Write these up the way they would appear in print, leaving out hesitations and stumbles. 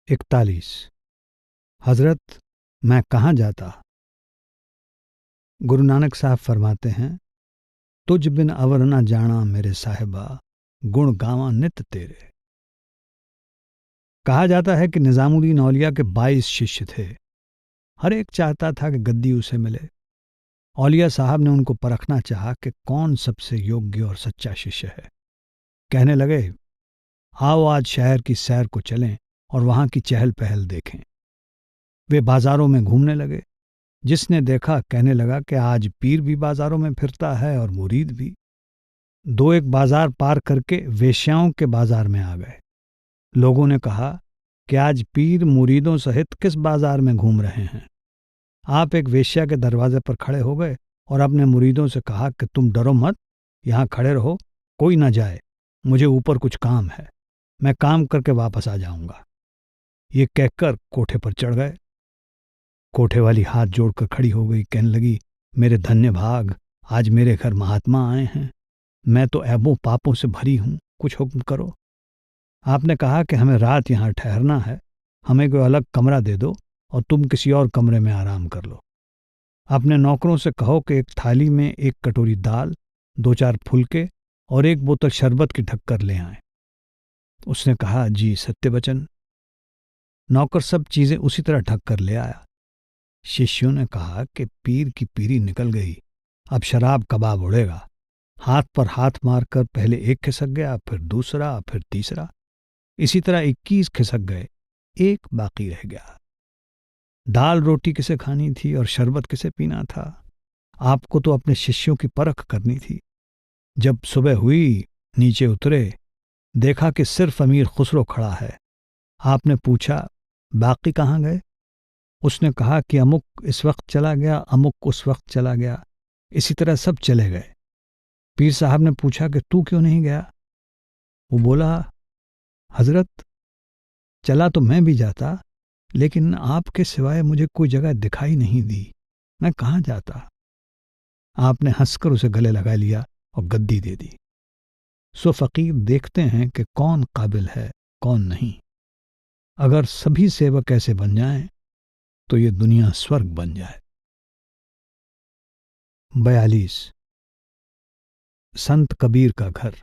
41। हजरत, मैं कहाँ जाता। गुरु नानक साहब फरमाते हैं, तुझ बिन अवर न जाना मेरे साहिबा, गुण गावा नित तेरे। कहा जाता है कि निजामुद्दीन औलिया के 22 शिष्य थे। हर एक चाहता था कि गद्दी उसे मिले। औलिया साहब ने उनको परखना चाहा कि कौन सबसे योग्य और सच्चा शिष्य है। कहने लगे, आओ आज शहर की सैर को चलें और वहां की चहल पहल देखें। वे बाजारों में घूमने लगे। जिसने देखा कहने लगा कि आज पीर भी बाजारों में फिरता है और मुरीद भी। दो एक बाजार पार करके वेश्याओं के बाजार में आ गए। लोगों ने कहा कि आज पीर मुरीदों सहित किस बाजार में घूम रहे हैं। आप एक वेश्या के दरवाजे पर खड़े हो गए और अपने मुरीदों से कहा कि तुम डरो मत, यहां खड़े रहो, कोई ना जाए, मुझे ऊपर कुछ काम है, मैं काम करके वापस आ जाऊंगा। ये कहकर कोठे पर चढ़ गए। कोठे वाली हाथ जोड़कर खड़ी हो गई, कहने लगी, मेरे धन्य भाग, आज मेरे घर महात्मा आए हैं। मैं तो ऐबों पापों से भरी हूं, कुछ हुक्म करो। आपने कहा कि हमें रात यहां ठहरना है, हमें कोई अलग कमरा दे दो और तुम किसी और कमरे में आराम कर लो। अपने नौकरों से कहो कि एक थाली में एक कटोरी दाल, 2-4 फुलके और एक बोतल शरबत की ढककर ले आए। उसने कहा, जी सत्य वचन। नौकर सब चीजें उसी तरह ढककर ले आया। शिष्यों ने कहा कि पीर की पीरी निकल गई, अब शराब कबाब उड़ेगा। हाथ पर हाथ मारकर पहले एक खिसक गया, फिर दूसरा, फिर तीसरा। इसी तरह 21 खिसक गए, एक बाकी रह गया। दाल रोटी किसे खानी थी और शरबत किसे पीना था। आपको तो अपने शिष्यों की परख करनी थी। जब सुबह हुई, नीचे उतरे, देखा कि सिर्फ अमीर खुसरो खड़ा है। आपने पूछा, बाकी कहाँ गए। उसने कहा कि अमुक इस वक्त चला गया, अमुक उस वक्त चला गया, इसी तरह सब चले गए। पीर साहब ने पूछा कि तू क्यों नहीं गया। वो बोला, हजरत, चला तो मैं भी जाता, लेकिन आपके सिवाय मुझे कोई जगह दिखाई नहीं दी, मैं कहाँ जाता। आपने हंसकर उसे गले लगा लिया और गद्दी दे दी। सो फकीर देखते हैं कि कौन काबिल है, कौन नहीं। अगर सभी सेवक ऐसे बन जाएं तो ये दुनिया स्वर्ग बन जाए। 42। संत कबीर का घर।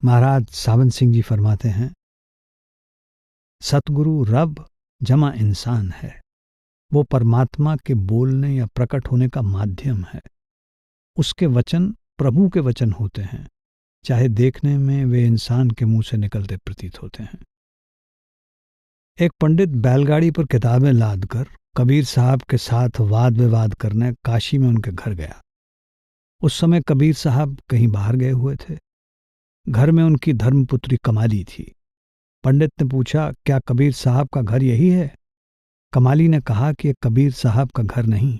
महाराज सावन सिंह जी फरमाते हैं, सतगुरु रब जमा इंसान है। वो परमात्मा के बोलने या प्रकट होने का माध्यम है। उसके वचन प्रभु के वचन होते हैं, चाहे देखने में वे इंसान के मुंह से निकलते प्रतीत होते हैं। एक पंडित बैलगाड़ी पर किताबें लादकर कबीर साहब के साथ वाद विवाद करने काशी में उनके घर गया। उस समय कबीर साहब कहीं बाहर गए हुए थे। घर में उनकी धर्मपुत्री कमाली थी। पंडित ने पूछा, क्या कबीर साहब का घर यही है। कमाली ने कहा कि यह कबीर साहब का घर नहीं,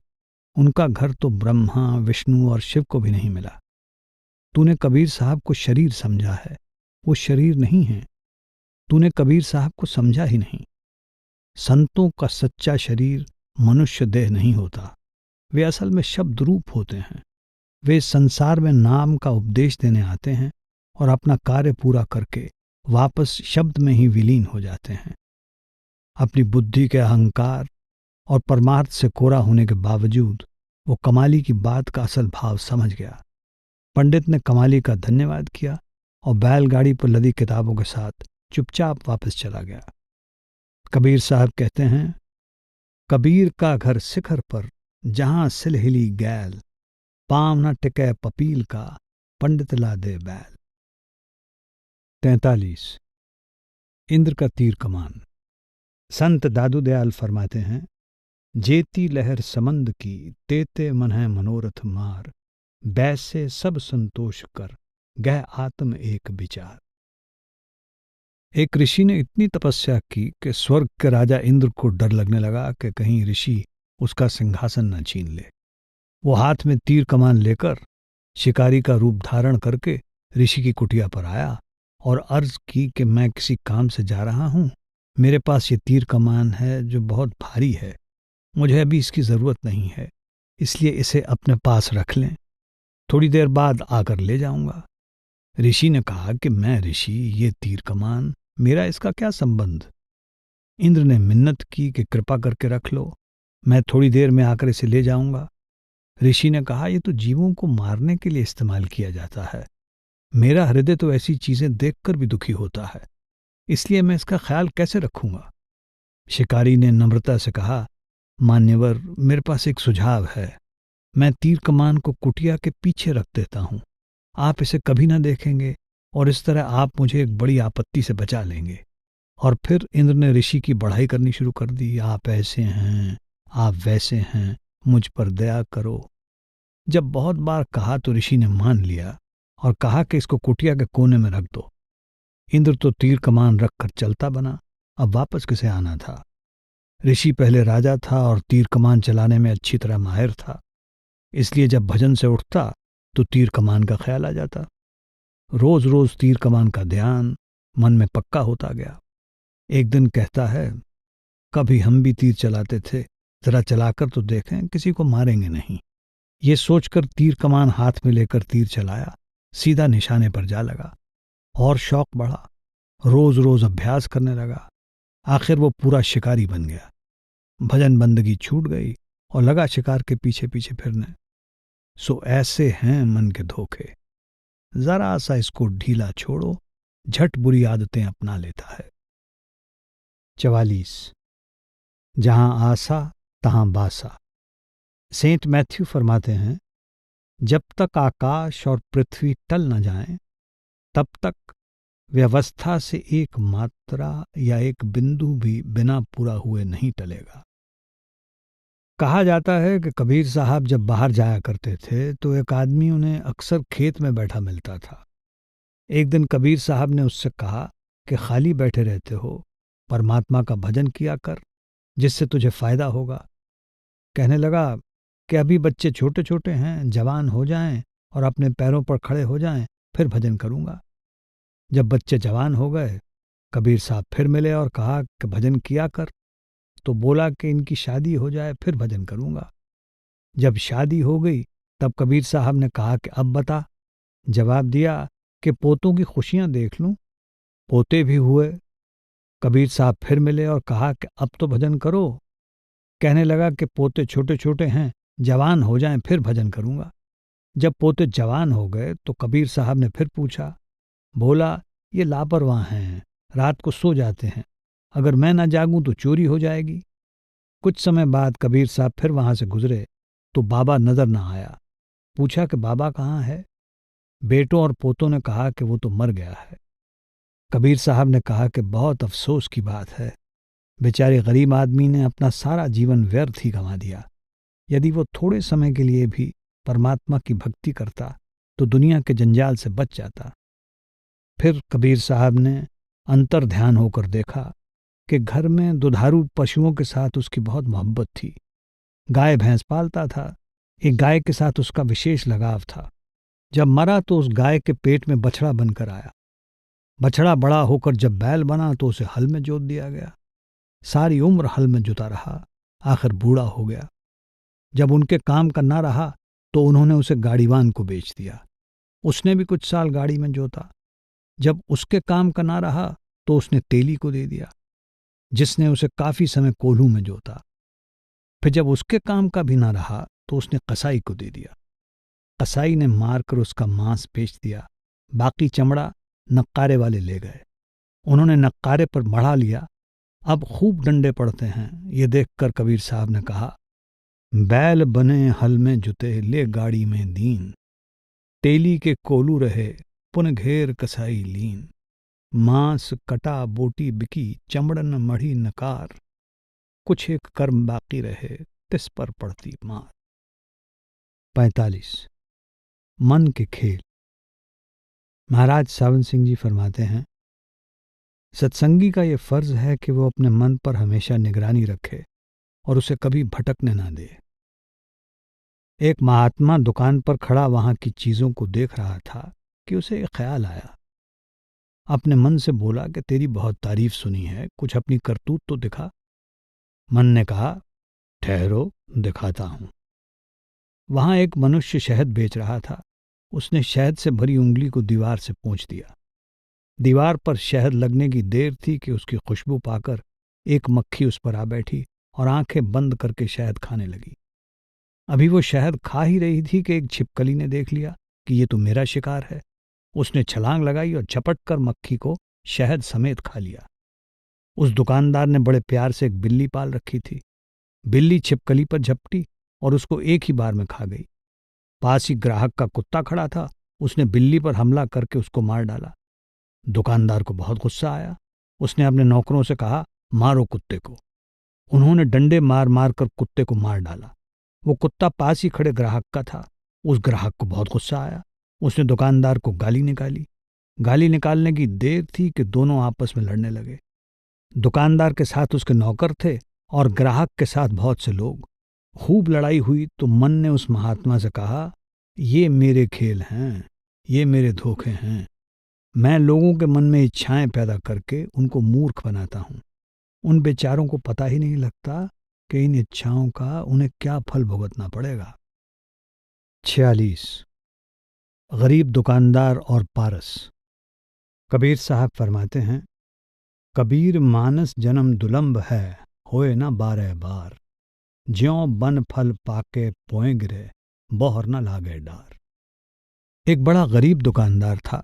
उनका घर तो ब्रह्मा, विष्णु और शिव को भी नहीं मिला। तूने कबीर साहब को शरीर समझा है, वो शरीर नहीं है। तूने कबीर साहब को समझा ही नहीं। संतों का सच्चा शरीर मनुष्य देह नहीं होता, वे असल में शब्द रूप होते हैं। वे संसार में नाम का उपदेश देने आते हैं और अपना कार्य पूरा करके वापस शब्द में ही विलीन हो जाते हैं। अपनी बुद्धि के अहंकार और परमार्थ से कोरा होने के बावजूद वो कमाली की बात का असल भाव समझ गया। पंडित ने कमाली का धन्यवाद किया और बैलगाड़ी पर लदी किताबों के साथ चुपचाप वापस चला गया। कबीर साहब कहते हैं, कबीर का घर शिखर पर जहां सिलहिली गैल, पांव न टिके पपील का, पंडित ला दे बैल। 43। इंद्र का तीर कमान। संत दादू दयाल फरमाते हैं, जेती लहर समंद की, तेते मन है मनोरथ मार, बैसे सब संतोष कर, गह आत्म एक विचार। एक ऋषि ने इतनी तपस्या की कि स्वर्ग के राजा इंद्र को डर लगने लगा कि कहीं ऋषि उसका सिंहासन न छीन ले। वो हाथ में तीर कमान लेकर शिकारी का रूप धारण करके ऋषि की कुटिया पर आया और अर्ज की कि मैं किसी काम से जा रहा हूं, मेरे पास ये तीर कमान है जो बहुत भारी है, मुझे अभी इसकी जरूरत नहीं है, इसलिए इसे अपने पास रख लें, थोड़ी देर बाद आकर ले जाऊंगा। ऋषि ने कहा कि मैं ऋषि, ये तीर कमान मेरा इसका क्या संबंध? इंद्र ने मिन्नत की कि कृपा करके रख लो, मैं थोड़ी देर में आकर इसे ले जाऊंगा। ऋषि ने कहा, यह तो जीवों को मारने के लिए इस्तेमाल किया जाता है। मेरा हृदय तो ऐसी चीजें देखकर भी दुखी होता है, इसलिए मैं इसका ख्याल कैसे रखूंगा? शिकारी ने नम्रता से कहा, मान्यवर, मेरे पास एक सुझाव है। मैं तीर कमान को कुटिया के पीछे रख देता हूं। आप इसे कभी ना देखेंगे और इस तरह आप मुझे एक बड़ी आपत्ति से बचा लेंगे। और फिर इंद्र ने ऋषि की बढ़ाई करनी शुरू कर दी। आप ऐसे हैं, आप वैसे हैं, मुझ पर दया करो। जब बहुत बार कहा तो ऋषि ने मान लिया और कहा कि इसको कुटिया के कोने में रख दो। इंद्र तो तीर कमान रखकर चलता बना। अब वापस किसे आना था? ऋषि पहले राजा था और तीर कमान चलाने में अच्छी तरह माहिर था, इसलिए जब भजन से उठता तो तीर कमान का ख्याल आ जाता। रोज रोज तीर कमान का ध्यान मन में पक्का होता गया। एक दिन कहता है, कभी हम भी तीर चलाते थे, जरा चलाकर तो देखें, किसी को मारेंगे नहीं। ये सोचकर तीर कमान हाथ में लेकर तीर चलाया, सीधा निशाने पर जा लगा। और शौक बढ़ा, रोज रोज अभ्यास करने लगा। आखिर वो पूरा शिकारी बन गया। भजन बंदगी छूट गई और लगा शिकार के पीछे पीछे फिरने। सो ऐसे हैं मन के धोखे, जरा सा इसको ढीला छोड़ो, झट बुरी आदतें अपना लेता है। 44। जहां आसा तहां बासा। सेंट मैथ्यू फरमाते हैं, जब तक आकाश और पृथ्वी टल न जाएं, तब तक व्यवस्था से एक मात्रा या एक बिंदु भी बिना पूरा हुए नहीं टलेगा। कहा जाता है कि कबीर साहब जब बाहर जाया करते थे तो एक आदमी उन्हें अक्सर खेत में बैठा मिलता था। एक दिन कबीर साहब ने उससे कहा कि खाली बैठे रहते हो, परमात्मा का भजन किया कर, जिससे तुझे फायदा होगा। कहने लगा कि अभी बच्चे छोटे छोटे हैं, जवान हो जाएं और अपने पैरों पर खड़े हो जाएं, फिर भजन करूंगा। जब बच्चे जवान हो गए, कबीर साहब फिर मिले और कहा कि भजन किया कर। तो बोला कि इनकी शादी हो जाए फिर भजन करूंगा। जब शादी हो गई तब कबीर साहब ने कहा कि अब बता। जवाब दिया कि पोतों की खुशियां देख लूं। पोते भी हुए। कबीर साहब फिर मिले और कहा कि अब तो भजन करो। कहने लगा कि पोते छोटे छोटे हैं, जवान हो जाएं फिर भजन करूंगा। जब पोते जवान हो गए तो कबीर साहब ने फिर पूछा। बोला, ये लापरवाह हैं, रात को सो जाते हैं, अगर मैं ना जागूं तो चोरी हो जाएगी। कुछ समय बाद कबीर साहब फिर वहां से गुजरे तो बाबा नजर ना आया। पूछा कि बाबा कहाँ है? बेटों और पोतों ने कहा कि वो तो मर गया है। कबीर साहब ने कहा कि बहुत अफसोस की बात है, बेचारे गरीब आदमी ने अपना सारा जीवन व्यर्थ ही गंवा दिया। यदि वो थोड़े समय के लिए भी परमात्मा की भक्ति करता तो दुनिया के जंजाल से बच जाता। फिर कबीर साहब ने अंतर ध्यान होकर देखा कि घर में दुधारू पशुओं के साथ उसकी बहुत मोहब्बत थी। गाय भैंस पालता था। एक गाय के साथ उसका विशेष लगाव था। जब मरा तो उस गाय के पेट में बछड़ा बनकर आया। बछड़ा बड़ा होकर जब बैल बना तो उसे हल में जोत दिया गया। सारी उम्र हल में जुता रहा, आखिर बूढ़ा हो गया। जब उनके काम का ना रहा तो उन्होंने उसे गाड़ीवान को बेच दिया। उसने भी कुछ साल गाड़ी में जोता। जब उसके काम का ना रहा तो उसने तेली को दे दिया, जिसने उसे काफी समय कोल्हू में जोता। फिर जब उसके काम का भी ना रहा तो उसने कसाई को दे दिया। कसाई ने मारकर उसका मांस बेच दिया। बाकी चमड़ा नक्कारे वाले ले गए। उन्होंने नक्कारे पर बढ़ा लिया। अब खूब डंडे पड़ते हैं। ये देखकर कबीर साहब ने कहा, बैल बने हल में जुते, ले गाड़ी में दीन। तेली के कोलू रहे, पुन घेर कसाई लीन। मांस कटा बोटी बिकी, चमड़न मढ़ी नकार। कुछ एक कर्म बाकी रहे, तिस पर पड़ती मार। 45। मन के खेल। महाराज सावन सिंह जी फरमाते हैं, सत्संगी का ये फर्ज है कि वो अपने मन पर हमेशा निगरानी रखे और उसे कभी भटकने ना दे। एक महात्मा दुकान पर खड़ा वहां की चीजों को देख रहा था कि उसे एक ख्याल आया। अपने मन से बोला कि तेरी बहुत तारीफ सुनी है, कुछ अपनी करतूत तो दिखा। मन ने कहा, ठहरो दिखाता हूं। वहां एक मनुष्य शहद बेच रहा था। उसने शहद से भरी उंगली को दीवार से पोंछ दिया। दीवार पर शहद लगने की देर थी कि उसकी खुशबू पाकर एक मक्खी उस पर आ बैठी और आंखें बंद करके शहद खाने लगी। अभी वो शहद खा ही रही थी कि एक छिपकली ने देख लिया कि ये तो मेरा शिकार है। उसने छलांग लगाई और झपट कर मक्खी को शहद समेत खा लिया। उस दुकानदार ने बड़े प्यार से एक बिल्ली पाल रखी थी। बिल्ली छिपकली पर झपटी और उसको एक ही बार में खा गई। पास ही ग्राहक का कुत्ता खड़ा था, उसने बिल्ली पर हमला करके उसको मार डाला। दुकानदार को बहुत गुस्सा आया। उसने अपने नौकरों से कहा, मारो कुत्ते को। उन्होंने डंडे मार मार कर कुत्ते को मार डाला। वो कुत्ता पास ही खड़े ग्राहक का था। उस ग्राहक को बहुत गुस्सा आया। उसने दुकानदार को गाली निकाली। गाली निकालने की देर थी कि दोनों आपस में लड़ने लगे। दुकानदार के साथ उसके नौकर थे और ग्राहक के साथ बहुत से लोग। खूब लड़ाई हुई तो मन ने उस महात्मा से कहा, ये मेरे खेल हैं, ये मेरे धोखे हैं। मैं लोगों के मन में इच्छाएं पैदा करके उनको मूर्ख बनाता हूं। उन बेचारों को पता ही नहीं लगता कि इन इच्छाओं का उन्हें क्या फल भुगतना पड़ेगा। 46। गरीब दुकानदार और पारस। कबीर साहब फरमाते हैं, कबीर मानस जन्म दुलंब है, होए ना 12 बार। ज्यों बन फल पाके पोए गिरे, बौहर न लागे डार। एक बड़ा गरीब दुकानदार था।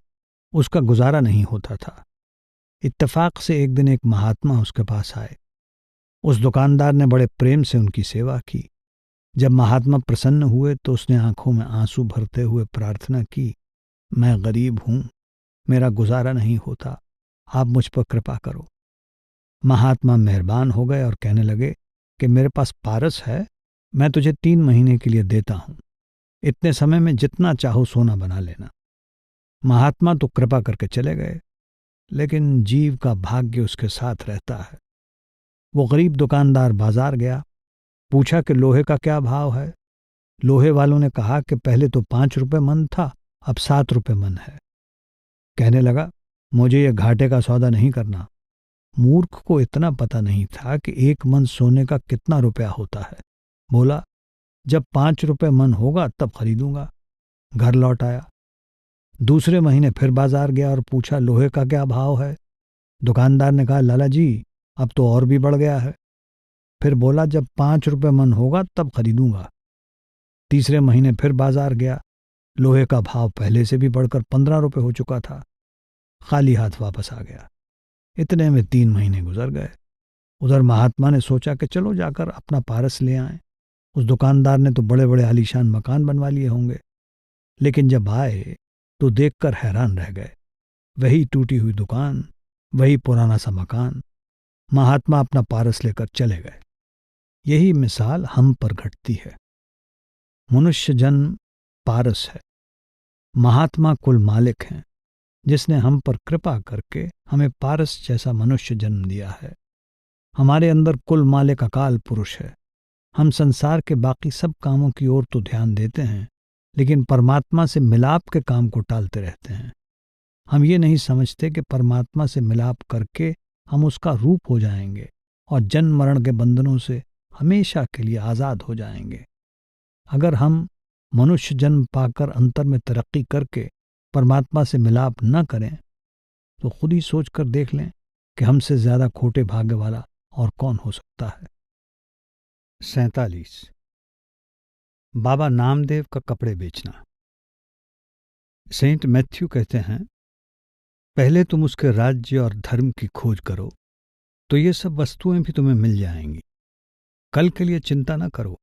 उसका गुजारा नहीं होता था। इत्तेफाक से एक दिन एक महात्मा उसके पास आए। उस दुकानदार ने बड़े प्रेम से उनकी सेवा की। जब महात्मा प्रसन्न हुए तो उसने आंखों में आंसू भरते हुए प्रार्थना की, मैं गरीब हूं, मेरा गुजारा नहीं होता, आप मुझ पर कृपा करो। महात्मा मेहरबान हो गए और कहने लगे कि मेरे पास पारस है, मैं तुझे 3 महीने के लिए देता हूं। इतने समय में जितना चाहो सोना बना लेना। महात्मा तो कृपा करके चले गए, लेकिन जीव का भाग्य उसके साथ रहता है। वो गरीब दुकानदार बाजार गया, पूछा कि लोहे का क्या भाव है। लोहे वालों ने कहा कि पहले तो 5 रुपए मन था, अब 7 रुपए मन है। कहने लगा, मुझे यह घाटे का सौदा नहीं करना। मूर्ख को इतना पता नहीं था कि 1 मन सोने का कितना रुपया होता है। बोला, जब 5 रुपए मन होगा तब खरीदूंगा। घर लौट आया। दूसरे महीने फिर बाजार गया और पूछा, लोहे का क्या भाव है। दुकानदार ने कहा, लाला जी अब तो और भी बढ़ गया है। फिर बोला, जब 5 रुपए मन होगा तब खरीदूंगा। तीसरे महीने फिर बाजार गया। लोहे का भाव पहले से भी बढ़कर 15 रुपए हो चुका था। खाली हाथ वापस आ गया। इतने में 3 महीने गुजर गए। उधर महात्मा ने सोचा कि चलो जाकर अपना पारस ले आएं। उस दुकानदार ने तो बड़े बड़े आलीशान मकान बनवा लिए होंगे, लेकिन जब आए तो देखकर हैरान रह गए। वही टूटी हुई दुकान, वही पुराना सा मकान। महात्मा अपना पारस लेकर चले गए। यही मिसाल हम पर घटती है। मनुष्य जन्म पारस है। महात्मा कुल मालिक हैं, जिसने हम पर कृपा करके हमें पारस जैसा मनुष्य जन्म दिया है। हमारे अंदर कुल मालिक अकाल पुरुष है। हम संसार के बाकी सब कामों की ओर तो ध्यान देते हैं, लेकिन परमात्मा से मिलाप के काम को टालते रहते हैं। हम ये नहीं समझते कि परमात्मा से मिलाप करके हम उसका रूप हो जाएंगे और जन्म मरण के बंधनों से हमेशा के लिए आज़ाद हो जाएंगे। अगर हम मनुष्य जन्म पाकर अंतर में तरक्की करके परमात्मा से मिलाप न करें तो खुद ही सोच कर देख लें कि हमसे ज्यादा खोटे भाग्य वाला और कौन हो सकता है। 47। बाबा नामदेव का कपड़े बेचना। सेंट मैथ्यू कहते हैं, पहले तुम उसके राज्य और धर्म की खोज करो तो ये सब वस्तुएं भी तुम्हें मिल जाएंगी। कल के लिए चिंता न करो,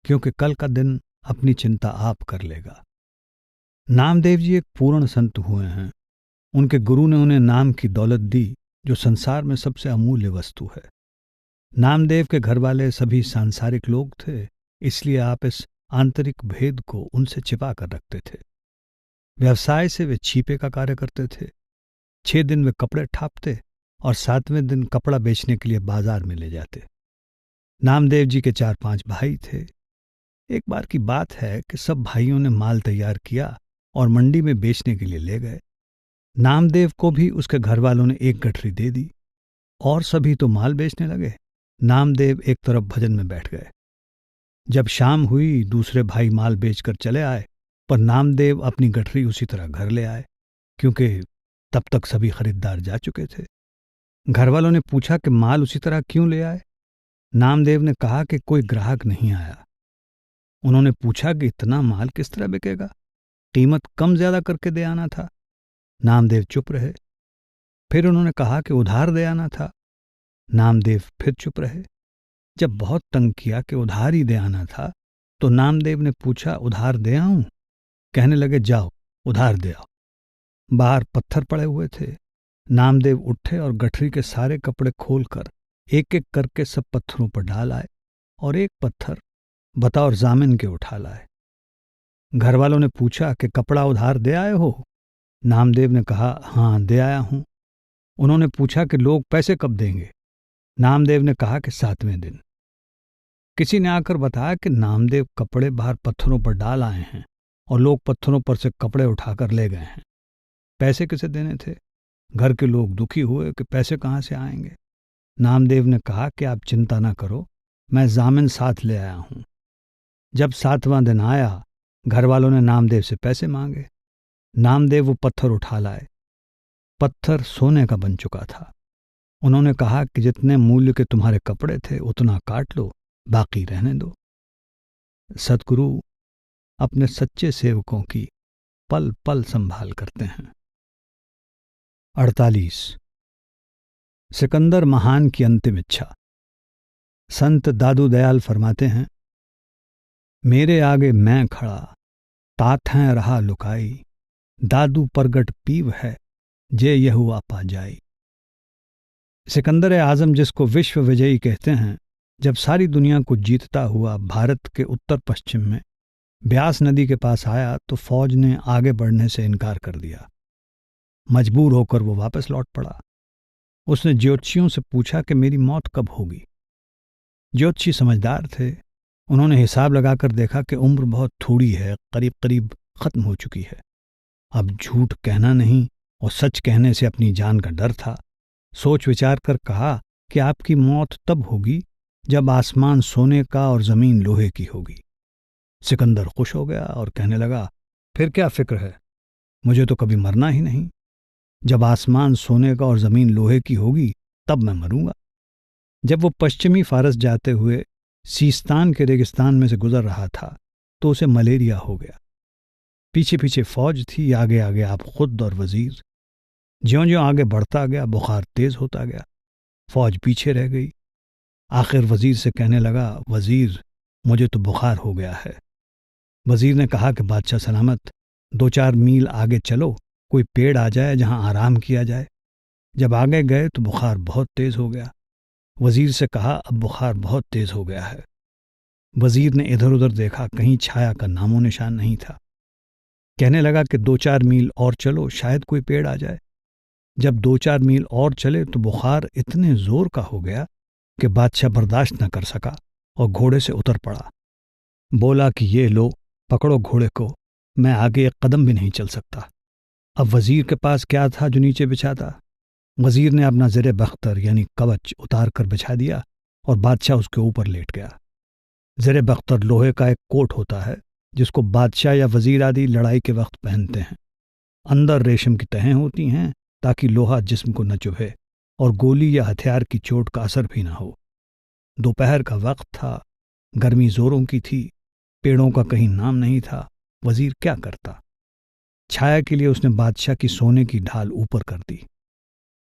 क्योंकि कल का दिन अपनी चिंता आप कर लेगा। नामदेव जी एक पूर्ण संत हुए हैं। उनके गुरु ने उन्हें नाम की दौलत दी, जो संसार में सबसे अमूल्य वस्तु है। नामदेव के घर वाले सभी सांसारिक लोग थे, इसलिए आप इस आंतरिक भेद को उनसे छिपा कर रखते थे। व्यवसाय से वे छीपे का कार्य करते थे। 6 दिन वे कपड़े ठापते और 7वें दिन कपड़ा बेचने के लिए बाजार में ले जाते। नामदेव जी के 4-5 भाई थे। एक बार की बात है कि सब भाइयों ने माल तैयार किया और मंडी में बेचने के लिए ले गए। नामदेव को भी उसके घर वालों ने एक गठरी दे दी और सभी तो माल बेचने लगे। नामदेव एक तरफ भजन में बैठ गए। जब शाम हुई, दूसरे भाई माल बेचकर चले आए, पर नामदेव अपनी गठरी उसी तरह घर ले आए, क्योंकि तब तक सभी खरीदार जा चुके थे। घर वालों ने पूछा कि माल उसी तरह क्यों ले आए। नामदेव ने कहा कि कोई ग्राहक नहीं आया। उन्होंने पूछा कि इतना माल किस तरह बिकेगा, कीमत कम ज्यादा करके दे आना था। नामदेव चुप रहे। फिर उन्होंने कहा कि उधार दे आना था। नामदेव फिर चुप रहे। जब बहुत तंग किया कि उधार ही दे आना था, तो नामदेव ने पूछा, उधार दे आऊं? कहने लगे, जाओ उधार दे आओ। बाहर पत्थर पड़े हुए थे। नामदेव उठे और गठरी के सारे कपड़े खोलकर एक एक करके सब पत्थरों पर डाल आए और एक पत्थर बतौर जामिन के उठा लाए। घर वालों ने पूछा कि कपड़ा उधार दे आए हो? नामदेव ने कहा, हां दे आया हूं। उन्होंने पूछा कि लोग पैसे कब देंगे? नामदेव ने कहा कि 7वें दिन। किसी ने आकर बताया कि नामदेव कपड़े बाहर पत्थरों पर डाल आए हैं और लोग पत्थरों पर से कपड़े उठाकर ले गए हैं। पैसे किसे देने थे? घर के लोग दुखी हुए कि पैसे कहां से आएंगे। नामदेव ने कहा कि आप चिंता ना करो, मैं जामिन साथ ले आया हूं। जब 7वां दिन आया, घर वालों ने नामदेव से पैसे मांगे। नामदेव वो पत्थर उठा लाए। पत्थर सोने का बन चुका था। उन्होंने कहा कि जितने मूल्य के तुम्हारे कपड़े थे उतना काट लो, बाकी रहने दो। सतगुरु अपने सच्चे सेवकों की पल पल संभाल करते हैं। 48 सिकंदर महान की अंतिम इच्छा। संत दादू दयाल फरमाते हैं, मेरे आगे मैं खड़ा, तात हैं रहा लुकाई, दादू प्रगट पीव है, जे यहुआ पा जाई। सिकंदर आजम, जिसको विश्व विजयी कहते हैं, जब सारी दुनिया को जीतता हुआ भारत के उत्तर पश्चिम में ब्यास नदी के पास आया तो फौज ने आगे बढ़ने से इनकार कर दिया। मजबूर होकर वो वापस लौट पड़ा। उसने ज्योतिषियों से पूछा कि मेरी मौत कब होगी। ज्योतिषी समझदार थे। उन्होंने हिसाब लगाकर देखा कि उम्र बहुत थोड़ी है, करीब करीब खत्म हो चुकी है। अब झूठ कहना नहीं और सच कहने से अपनी जान का डर था। सोच विचार कर कहा कि आपकी मौत तब होगी जब आसमान सोने का और जमीन लोहे की होगी। सिकंदर खुश हो गया और कहने लगा, फिर क्या फिक्र है, मुझे तो कभी मरना ही नहीं। जब आसमान सोने का और जमीन लोहे की होगी तब मैं मरूंगा। जब वो पश्चिमी फारस जाते हुए सीस्तान के रेगिस्तान में से गुजर रहा था तो उसे मलेरिया हो गया। पीछे पीछे फौज थी, आगे आगे आप खुद और वजीर। ज्यों-ज्यों आगे बढ़ता गया बुखार तेज होता गया। फौज पीछे रह गई। आखिर वजीर से कहने लगा, वजीर मुझे तो बुखार हो गया है। वजीर ने कहा कि बादशाह सलामत, 2-4 मील आगे चलो, कोई पेड़ आ जाए जहां आराम किया जाए। जब आगे गए तो बुखार बहुत तेज हो गया। वजीर से कहा, अब बुखार बहुत तेज हो गया है। वजीर ने इधर उधर देखा, कहीं छाया का नामो निशान नहीं था। कहने लगा कि 2-4 मील और चलो, शायद कोई पेड़ आ जाए। जब 2-4 मील और चले तो बुखार इतने जोर का हो गया कि बादशाह बर्दाश्त न कर सका और घोड़े से उतर पड़ा। बोला कि ये लो, पकड़ो घोड़े को, मैं आगे एक कदम भी नहीं चल सकता। अब वजीर के पास क्या था जो नीचे बिछाता। वजीर ने अपना ज़ेरे बख्तर यानी कवच उतार कर बिछा दिया और बादशाह उसके ऊपर लेट गया। ज़ेरे बख्तर लोहे का एक कोट होता है जिसको बादशाह या वजीर आदि लड़ाई के वक्त पहनते हैं। अंदर रेशम की तहें होती हैं ताकि लोहा जिस्म को न चुभे और गोली या हथियार की चोट का असर भी न हो। दोपहर का वक्त था, गर्मी जोरों की थी, पेड़ों का कहीं नाम नहीं था। वजीर क्या करता? छाया के लिए उसने बादशाह की सोने की ढाल ऊपर कर दी।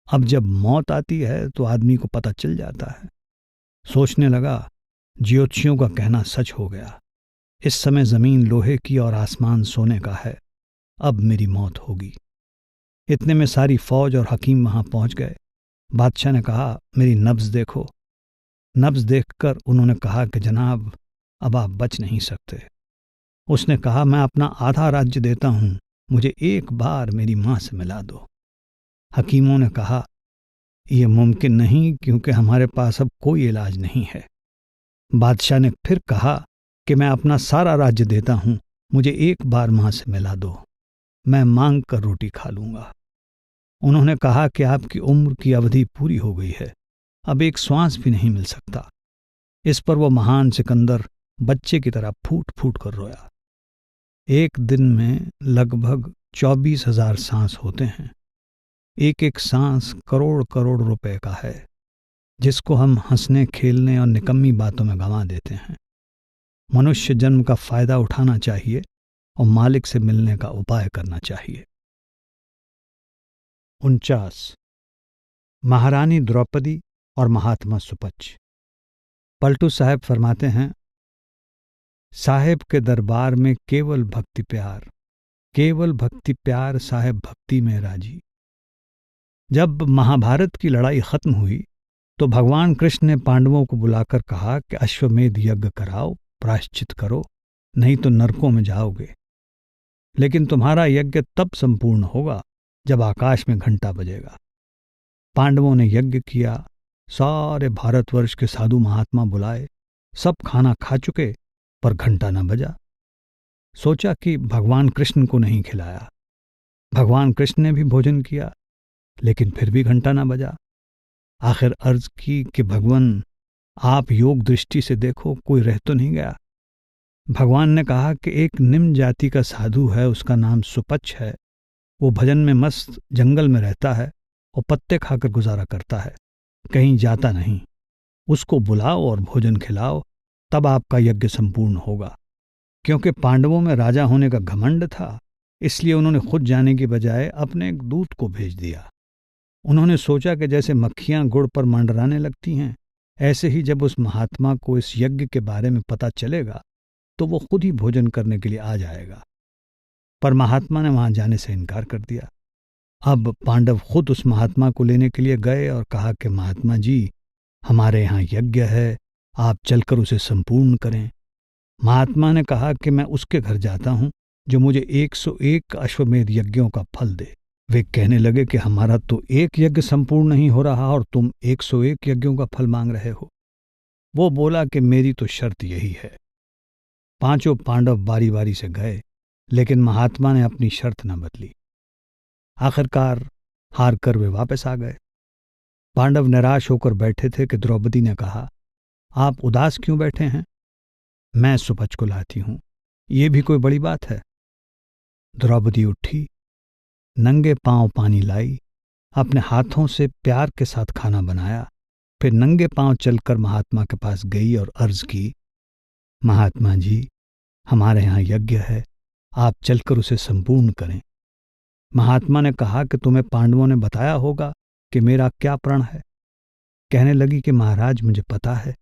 अब जब मौत आती है तो आदमी को पता चल जाता है। सोचने लगा, ज्योतिषियों का कहना सच हो गया। इस समय जमीन लोहे की और आसमान सोने का है। अब मेरी मौत होगी। इतने में सारी फौज और हकीम वहां पहुंच गए। बादशाह ने कहा, मेरी नब्ज देखो। नब्ज देखकर उन्होंने कहा कि जनाब, अब आप बच नहीं सकते। उसने कहा, मैं अपना आधा राज्य देता हूं, मुझे एक बार मेरी मां से मिला दो। हकीमों ने कहा, यह मुमकिन नहीं क्योंकि हमारे पास अब कोई इलाज नहीं है। बादशाह ने फिर कहा कि मैं अपना सारा राज्य देता हूं, मुझे एक बार मां से मिला दो, मैं मांग कर रोटी खा लूंगा। उन्होंने कहा कि आपकी उम्र की अवधि पूरी हो गई है, अब एक श्वास भी नहीं मिल सकता। इस पर वो महान सिकंदर बच्चे की तरह फूट फूट कर रोया। एक दिन में लगभग 24,000 सांस होते हैं। एक एक सांस करोड़ करोड़ रुपए का है, जिसको हम हंसने खेलने और निकम्मी बातों में गंवा देते हैं। मनुष्य जन्म का फायदा उठाना चाहिए और मालिक से मिलने का उपाय करना चाहिए। 49। महारानी द्रौपदी और महात्मा सुपच। पलटू साहब फरमाते हैं, साहेब के दरबार में केवल भक्ति प्यार साहेब भक्ति में राजी। जब महाभारत की लड़ाई खत्म हुई तो भगवान कृष्ण ने पांडवों को बुलाकर कहा कि अश्वमेध यज्ञ कराओ, प्रायश्चित करो, नहीं तो नरकों में जाओगे। लेकिन तुम्हारा यज्ञ तब संपूर्ण होगा जब आकाश में घंटा बजेगा। पांडवों ने यज्ञ किया, सारे भारतवर्ष के साधु महात्मा बुलाए, सब खाना खा चुके, पर घंटा न बजा। सोचा कि भगवान कृष्ण को नहीं खिलाया। भगवान कृष्ण ने भी भोजन किया, लेकिन फिर भी घंटा न बजा। आखिर अर्ज की कि भगवान, आप योग दृष्टि से देखो, कोई रह तो नहीं गया। भगवान ने कहा कि एक निम्न जाति का साधु है, उसका नाम सुपच है। वो भजन में मस्त जंगल में रहता है और पत्ते खाकर गुजारा करता है, कहीं जाता नहीं। उसको बुलाओ और भोजन खिलाओ, तब आपका यज्ञ संपूर्ण होगा। क्योंकि पांडवों में राजा होने का घमंड था, इसलिए उन्होंने खुद जाने की बजाय अपने एक दूत को भेज दिया। उन्होंने सोचा कि जैसे मक्खियां गुड़ पर मंडराने लगती हैं, ऐसे ही जब उस महात्मा को इस यज्ञ के बारे में पता चलेगा तो वो खुद ही भोजन करने के लिए आ जाएगा। पर महात्मा ने वहां जाने से इनकार कर दिया। अब पांडव खुद उस महात्मा को लेने के लिए गए और कहा कि महात्मा जी, हमारे यहाँ यज्ञ है, आप चलकर उसे संपूर्ण करें। महात्मा ने कहा कि मैं उसके घर जाता हूं जो मुझे 101 अश्वमेध यज्ञों का फल दे। वे कहने लगे कि हमारा तो एक यज्ञ संपूर्ण नहीं हो रहा और तुम 101 यज्ञों का फल मांग रहे हो। वो बोला कि मेरी तो शर्त यही है। पांचों पांडव बारी बारी से गए, लेकिन महात्मा ने अपनी शर्त न बदली। आखिरकार हार कर वे वापस आ गए। पांडव निराश होकर बैठे थे कि द्रौपदी ने कहा, आप उदास क्यों बैठे हैं? मैं सुपच को लाती हूं, ये भी कोई बड़ी बात है। द्रौपदी उठी, नंगे पांव पानी लाई, अपने हाथों से प्यार के साथ खाना बनाया, फिर नंगे पांव चलकर महात्मा के पास गई और अर्ज की, महात्मा जी, हमारे यहाँ यज्ञ है, आप चलकर उसे संपूर्ण करें। महात्मा ने कहा कि तुम्हें पांडवों ने बताया होगा कि मेरा क्या प्रण है। कहने लगी कि महाराज, मुझे पता है।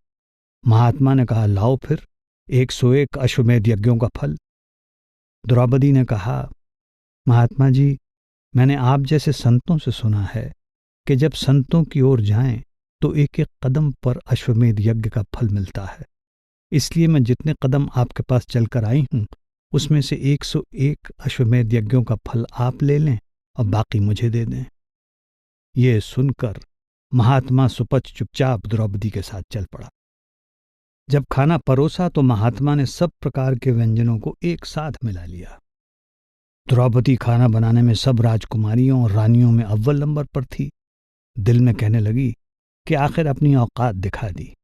महात्मा ने कहा, लाओ फिर 101 अश्वमेध यज्ञों का फल। द्रौपदी ने कहा, महात्मा जी, मैंने आप जैसे संतों से सुना है कि जब संतों की ओर जाएं तो एक एक कदम पर अश्वमेध यज्ञ का फल मिलता है। इसलिए मैं जितने कदम आपके पास चलकर आई हूं, उसमें से 101 अश्वमेध यज्ञों का फल आप ले लें और बाकी मुझे दे दें। ये सुनकर महात्मा सुपच चुपचाप द्रौपदी के साथ चल पड़ा। जब खाना परोसा तो महात्मा ने सब प्रकार के व्यंजनों को एक साथ मिला लिया। द्रौपदी खाना बनाने में सब राजकुमारियों और रानियों में अव्वल नंबर पर थी। दिल में कहने लगी कि आखिर अपनी औकात दिखा दी,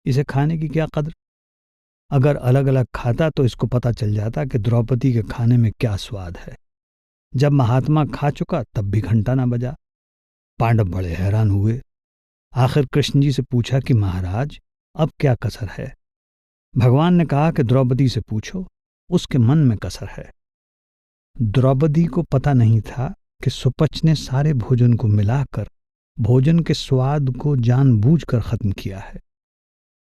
इसे खाने की क्या कदर। अगर अलग अलग खाता तो इसको पता चल जाता कि द्रौपदी के खाने में क्या स्वाद है। जब महात्मा खा चुका तब भी घंटा ना बजा। पांडव बड़े हैरान हुए। आखिर कृष्ण जी से पूछा कि महाराज, अब क्या कसर है? भगवान ने कहा कि द्रौपदी से पूछो, उसके मन में कसर है। द्रौपदी को पता नहीं था कि सुपच ने सारे भोजन को मिलाकर भोजन के स्वाद को जानबूझकर खत्म किया है।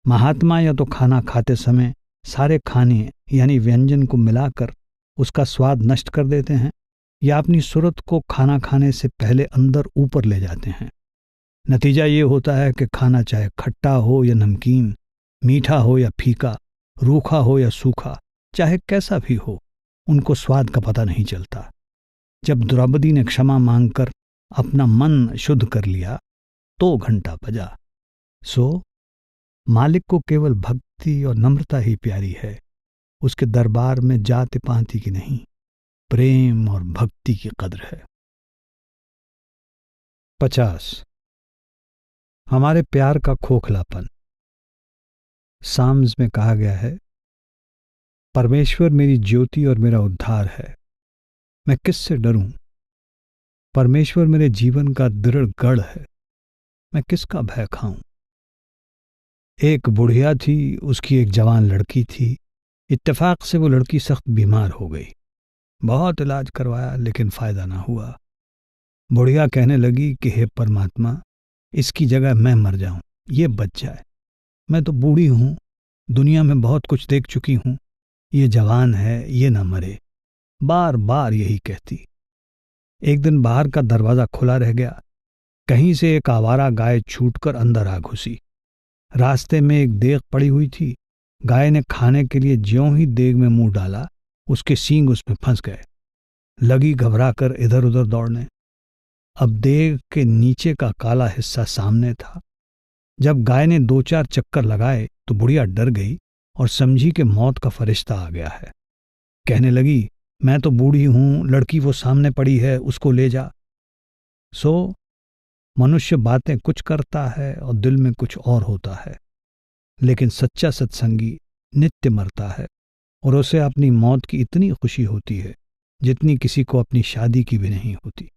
महात्मा या तो खाना खाते समय सारे खाने यानी व्यंजन को मिलाकर उसका स्वाद नष्ट कर देते हैं, या अपनी सूरत को खाना खाने से पहले अंदर ऊपर ले जाते हैं। नतीजा ये होता है कि खाना चाहे खट्टा हो या नमकीन, मीठा हो या फीका, रूखा हो या सूखा, चाहे कैसा भी हो, उनको स्वाद का पता नहीं चलता। जब द्रौपदी ने क्षमा मांगकर अपना मन शुद्ध कर लिया तो घंटा बजा। सो मालिक को केवल भक्ति और नम्रता ही प्यारी है। उसके दरबार में जाति पाति की नहीं, प्रेम और भक्ति की कद्र है। 50। हमारे प्यार का खोखलापन। साम्स में कहा गया है, परमेश्वर मेरी ज्योति और मेरा उद्धार है, मैं किससे डरूं? परमेश्वर मेरे जीवन का दृढ़ गढ़ है, मैं किसका भय खाऊं। एक बुढ़िया थी, उसकी एक जवान लड़की थी। इत्तेफाक से वो लड़की सख्त बीमार हो गई। बहुत इलाज करवाया लेकिन फायदा ना हुआ। बुढ़िया कहने लगी कि हे परमात्मा, इसकी जगह मैं मर जाऊं, ये बच जाए। मैं तो बूढ़ी हूं, दुनिया में बहुत कुछ देख चुकी हूं, ये जवान है, ये ना मरे। बार बार यही कहती। एक दिन बाहर का दरवाजा खुला रह गया। कहीं से एक आवारा गाय छूटकर अंदर आ घुसी। रास्ते में एक देग पड़ी हुई थी। गाय ने खाने के लिए ज्यों ही देग में मुंह डाला, उसके सींग उसमें फंस गए। लगी घबराकर इधर उधर दौड़ने। अब देग के नीचे का काला हिस्सा सामने था। जब गाय ने 2-4 चक्कर लगाए तो बुढ़िया डर गई और समझी कि मौत का फरिश्ता आ गया है। कहने लगी, मैं तो बूढ़ी हूं, लड़की वो सामने पड़ी है, उसको ले जा। सो मनुष्य बातें कुछ करता है और दिल में कुछ और होता है, लेकिन सच्चा सत्संगी नित्य मरता है और उसे अपनी मौत की इतनी खुशी होती है जितनी किसी को अपनी शादी की भी नहीं होती।